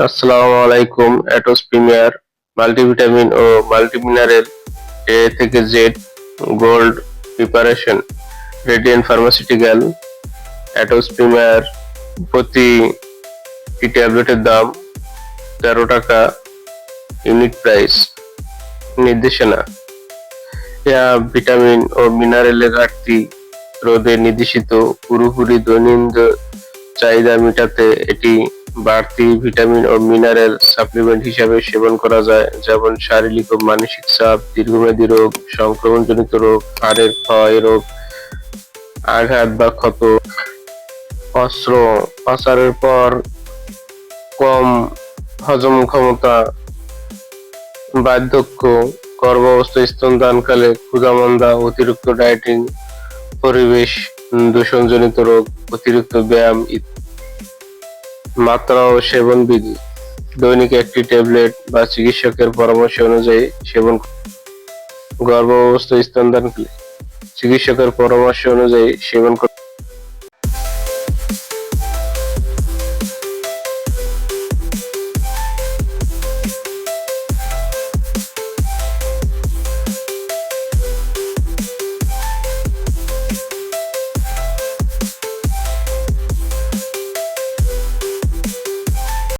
আসসালামু আলাইকুম। Atos premier multivitamin ও মাল্টিমিনারেল এ থেকে Z gold preparation radiant pharmaceutical. Atos premier প্রতি ট্যাবলেটের দাম 13 টাকা। Unit price. নির্দেশনা: ভিটামিন ও মিনারেলের ঘাটতি রোধে নির্দেশিত। পুরোপুরি দৈনন্দিন চাহিদা মেটাতে এটি বাড়তি ভিটামিন ও মিনারেল সাপ্লিমেন্ট হিসাবে সেবন করা যায়, যেমন শারীরিক ও মানসিক চাপ, দীর্ঘমেয়াদী রোগ, সংক্রমণজনিত রোগ, হাড়ের ক্ষয় রোগ, আঘাত বা ক্ষত, অস্ত্রোপচারের পর কম হজম ক্ষমতা, বার্ধক্য, গর্ভাবস্থা, স্তনদানকালে ক্ষুধা-মন্দা, অতিরিক্ত ডায়েটিং, পরিবেশ দূষণজনিত রোগ, অতিরিক্ত ব্যায়াম, মাত্রা ও সেবন বিধি। দৈনিক একটি ট্যাবলেট বা চিকিৎসকের পরামর্শ অনুযায়ী সেবন। গর্ভাবস্থা স্তনদানকালে চিকিৎসকের পরামর্শ অনুযায়ী সেবন।